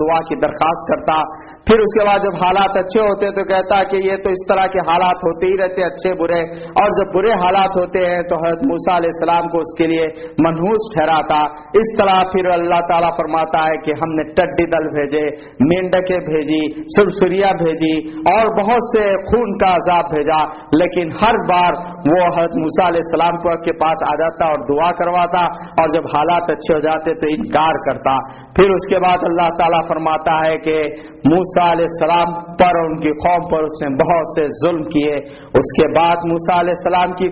دعا کی درخواست کرتا. پھر اس کے بعد جب حالات اچھے ہوتے تو کہتا کہ یہ تو اس طرح کے حالات ہوتے ہی رہتے اچھے برے, اور جب برے حالات ہوتے ہیں تو حضرت موسیٰ علیہ السلام کو اس کے لیے منحوس ٹھہراتا. اس طرح پھر اللہ تعالیٰ فرماتا ہے کہ ہم نے ٹڈی دل بھیجے, مینڈکیں بھیجی, سرسریاں بھیجی اور بہت سے خون کا عذاب بھیجا, لیکن ہر بار وہ حضرت موسیٰ علیہ السلام کے پاس آ جاتا اور دعا کرواتا, اور جب حالات اچھے ہو جاتے تو انکار کرتا. پھر اس کے بعد اللہ تعالیٰ فرماتا ہے کہ موسیٰ علیہ السلام پر اور ان کی قوم پر اس نے بہت سے ظلم کیے. اس کے بعد موسیٰ علیہ السلام کی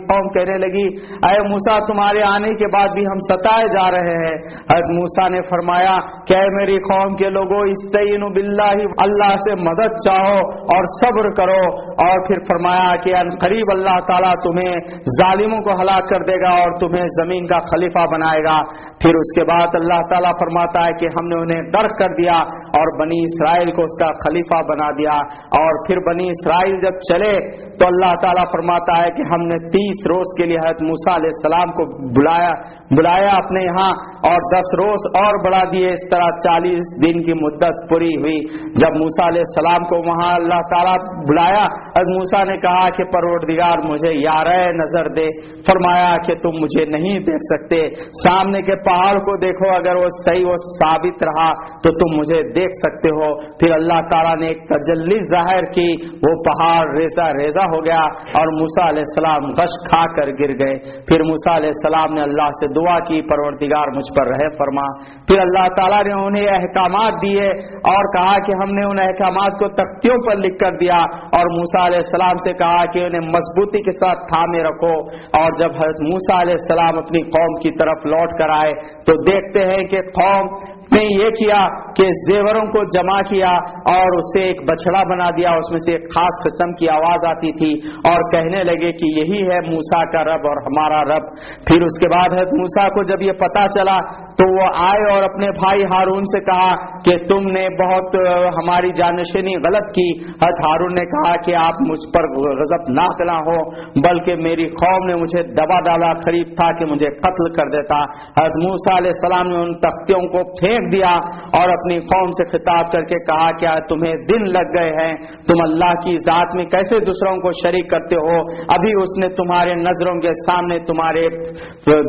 قوم کہنے لگی, اے موسیٰ تمہارے آنے کے بعد بھی ہم ستائے جا رہے ہیں. حضرت موسیٰ نے فرمایا کہ اے میری قوم کے لوگوں, استعینوا باللہ, اللہ سے مدد چاہو اور صبر کرو. اور پھر فرمایا کہ ان قریب اللہ تعالیٰ تمہیں ظالموں کو ہلاک کر دے گا اور تمہیں زمین کا خلیفہ بنائے گا. پھر اس کے بعد اللہ تعالیٰ فرماتا ہے کہ ہم نے انہیں غرق کر دیا اور بنی اسرائیل کو اس کا خلیفہ بنا دیا. اور پھر بنی اسرائیل جب چلے تو اللہ تعالیٰ فرماتا ہے کہ ہم نے 30 روز کے لیے حضرت موسیٰ علیہ السلام کو بلایا اپنے یہاں, اور 10 روز اور بڑھا دیے. اس طرح 40 دن کی مدت پوری ہوئی. جب موسیٰ علیہ السلام کو وہاں اللہ تعالیٰ بلایا, حضرت موسیٰ نے کہا کہ پروردگار مجھے یارہ نظر دے. فرمایا کہ تم مجھے نہیں دیکھ سکتے, سامنے کے پہاڑ کو دیکھو, اگر وہ صحیح وہ ثابت رہا تو تم مجھے دیکھ سکتے ہو. پھر اللہ تعالیٰ نے ایک تجلی ظاہر کی, وہ پہاڑ ریزہ ریزہ ہو گیا اور موسیٰ علیہ السلام غش کھا کر گر گئے. پھر موسیٰ علیہ السلام نے اللہ سے دعا کی, پروردگار مجھ پر رحم فرما. پھر اللہ تعالیٰ نے انہیں احکامات دیے اور کہا کہ ہم نے ان احکامات کو تختیوں پر لکھ کر دیا, اور موسیٰ علیہ السلام سے کہا کہ انہیں مضبوطی کے ساتھ تھامے رکھو. اور جب حضرت موسیٰ علیہ السلام اپنی قوم کی طرف لوٹ کر آئے تو دیکھتے ہیں کہ قوم نے یہ کیا کہ زیوروں کو جمع کیا اور اسے ایک بچڑا بنا دیا. اس میں سے ایک خاص قسم کی آواز آتی تھی اور کہنے لگے کہ یہی ہے موسیٰ کا رب اور ہمارا رب. پھر اس کے بعد حضرت موسیٰ کو جب یہ پتا چلا تو وہ آئے اور اپنے بھائی ہارون سے کہا کہ تم نے بہت ہماری جانشینی غلط کی. حضرت ہارون نے کہا کہ آپ مجھ پر غضبناک نہ ہو, بلکہ میری قوم نے مجھے دبا ڈالا, قریب تھا کہ مجھے قتل کر دیتا. حضرت موسیٰ علیہ السلام نے ان تختیوں کو پھینک دیا اور اپنی قوم سے خطاب کر کے کہا کیا تمہیں دن لگ گئے ہیں, تم اللہ کی ذات میں کیسے دوسروں کو شریک کرتے ہو؟ ابھی اس نے تمہارے نظروں کے سامنے تمہارے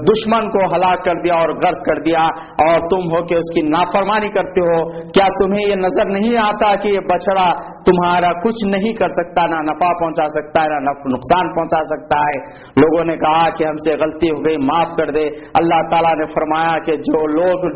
دشمن کو ہلاک کر دیا اور غرق کر دیا, اور تم ہو کہ اس کی نافرمانی کرتے ہو. کیا تمہیں یہ نظر نہیں آتا کہ یہ بچڑا تمہارا کچھ نہیں کر سکتا, نہ نفع پہنچا سکتا ہے نہ نقصان پہنچا سکتا ہے؟ لوگوں نے کہا کہ ہم سے غلطی ہو گئی, معاف کر دے. اللہ تعالیٰ نے فرمایا کہ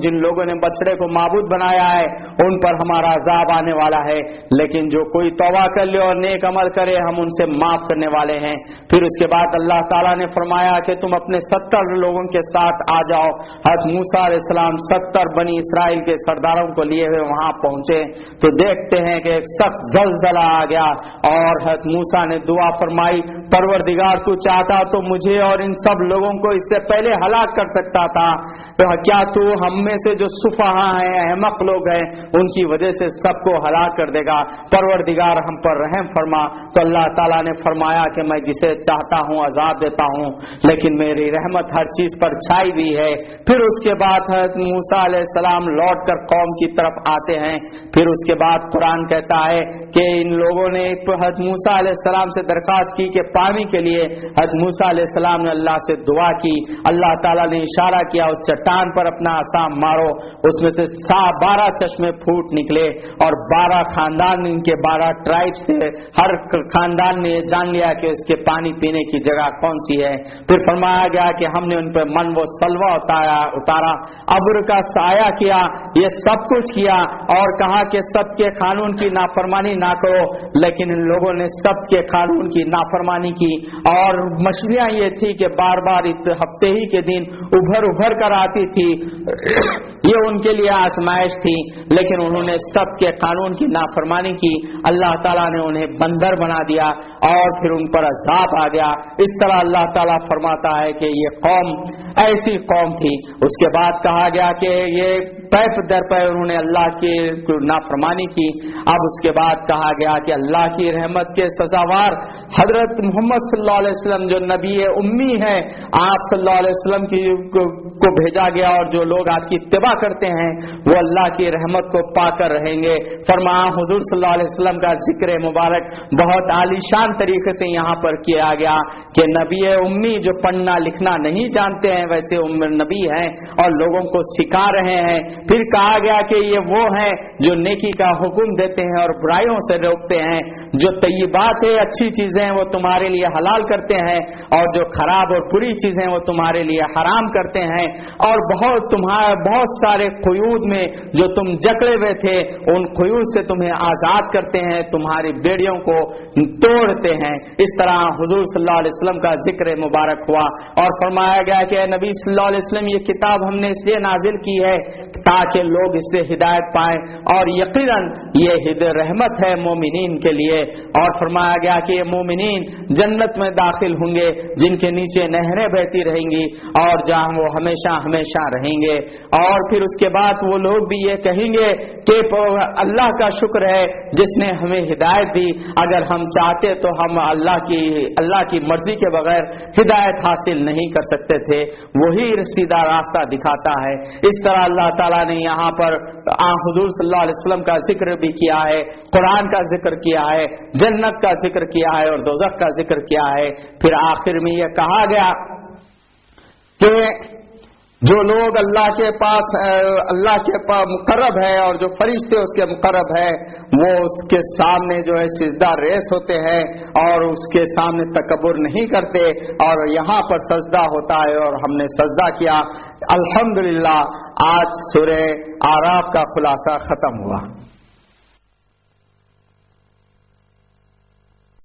جن لوگوں نے بچڑے کو معبود بنایا ہے ان پر ہمارا عذاب آنے والا ہے, لیکن جو کوئی توبہ کر لے اور نیک عمل کرے ہم ان سے معاف کرنے والے ہیں. پھر اس کے بعد اللہ تعالیٰ نے فرمایا کہ تم اپنے 70 لوگوں کے ساتھ آ جاؤ. حضرت موسیٰ علیہ السلام 70 بنی اسرائیل کے سرداروں کو لیے ہوئے وہاں پہنچے تو دیکھتے ہیں کہ ایک سخت زلزلہ آ گیا, اور حضرت موسیٰ نے دعا فرمائی, پروردگار تو چاہتا تو مجھے اور ان سب لوگوں کو اس سے پہلے ہلاک کر سکتا تھا, کیا تو ہم میں سے جو صفہا ہیں, احمق لوگ ہیں, ان کی وجہ سے سب کو ہلاک کر دے گا؟ پروردگار ہم پر رحم فرما. تو اللہ تعالیٰ نے فرمایا کہ میں جسے چاہتا ہوں عذاب دیتا ہوں, لیکن میری رحمت ہر چیز پر چھائی ہوئی ہے. پھر اس کے بعد حضرت موسیٰ علیہ السلام لوٹ کر قوم کی طرف آتے ہیں. پھر اس کے بعد قرآن کہتا ہے کہ ان لوگوں نے حضرت موسیٰ علیہ السلام سے درخواست کی کہ پانی کے لیے. حضرت موسیٰ علیہ السلام نے اللہ سے دعا کی, اللہ تعالیٰ نے اشارہ کیا اس چٹان پر اپنا عصا مارو, اس میں سے 12 چشمے پھوٹ نکلے, اور 12 خاندان, ان کے 12 ٹرائب سے ہر خاندان نے جان لیا کہ اس کے پانی پینے کی جگہ کون سی ہے. پھر فرمایا گیا کہ ہم نے ان پہ من و سلوہ اتارا, ابر کا سایہ کیا, یہ سب کچھ کیا, اور کہا کہ سب کے قانون کی نافرمانی نہ کرو. لیکن ان لوگوں نے سب کے قانون کی نافرمانی کی, اور مچھلیاں یہ تھی کہ بار بار ہفتے ہی کے دن ابھر کر آتی تھی, یہ ان کے لیے آزمائش تھی. لیکن انہوں نے سب کے قانون کی نافرمانی کی, اللہ تعالیٰ نے انہیں بندر بنا دیا اور پھر ان پر عذاب آ گیا. اس طرح اللہ تعالیٰ فرماتا ہے کہ یہ قوم ایسی قوم تھی. اس کے بعد کہا گیا کہ یہ پے در پے انہوں نے اللہ کی نافرمانی کی. اب اس کے بعد کہا گیا کہ اللہ کی رحمت کے سزاوار حضرت محمد صلی اللہ علیہ وسلم جو نبی امی ہے، آپ صلی اللہ علیہ وسلم کو بھیجا گیا، اور جو لوگ آپ کی اتباع کرتے ہیں وہ اللہ کی رحمت کو پا کر رہیں گے. فرمایا حضور صلی اللہ علیہ وسلم کا ذکر مبارک بہت عالیشان طریقے سے یہاں پر کیا گیا کہ نبی امی جو پڑھنا لکھنا نہیں جانتے ہیں ویسے نبی ہیں اور لوگوں کو سکھا رہے ہیں. پھر کہا گیا کہ یہ وہ ہیں جو نیکی کا حکم دیتے ہیں اور برائیوں سے روکتے ہیں، جو طیبات ہے اچھی چیزیں وہ تمہارے لیے حلال کرتے ہیں، اور جو خراب اور بری چیزیں وہ تمہارے لیے حرام کرتے ہیں، اور بہت سارے قیود میں جو تم جکڑے ہوئے تھے ان قیود سے تمہیں آزاد کرتے ہیں، تمہاری بیڑیوں کو توڑتے ہیں. اس طرح حضور صلی اللہ علیہ وسلم کا ذکر مبارک ہوا اور فرمایا گیا کہ اے نبی صلی اللہ علیہ وسلم یہ کتاب ہم نے اس لیے نازل کی ہے تاکہ لوگ اس سے ہدایت پائیں، اور یقیناً یہ رحمت ہے مومنین کے لیے. اور فرمایا گیا کہ یہ مومنین جنت میں داخل ہوں گے جن کے نیچے نہریں بہتی رہیں گی اور جہاں وہ ہمیشہ ہمیشہ رہیں گے. اور پھر اس کے بعد وہ لوگ بھی یہ کہیں گے کہ اللہ کا شکر ہے جس نے ہمیں ہدایت دی، اگر ہم چاہتے تو ہم اللہ کی مرضی کے بغیر ہدایت حاصل نہیں کر سکتے تھے، وہی سیدھا راستہ دکھاتا ہے. اس طرح اللہ تعالیٰ نے یہاں پر حضور صلی اللہ علیہ وسلم کا ذکر بھی کیا ہے، قرآن کا ذکر کیا ہے، جنت کا ذکر کیا ہے اور دوزخ کا ذکر کیا ہے. پھر آخر میں یہ کہا گیا کہ جو لوگ اللہ کے پاس مقرب ہے اور جو فرشتے اس کے مقرب ہے وہ اس کے سامنے جو ہے سجدہ ریس ہوتے ہیں اور اس کے سامنے تکبر نہیں کرتے، اور یہاں پر سجدہ ہوتا ہے اور ہم نے سجدہ کیا. الحمدللہ آج سورہ اعراف کا خلاصہ ختم ہوا.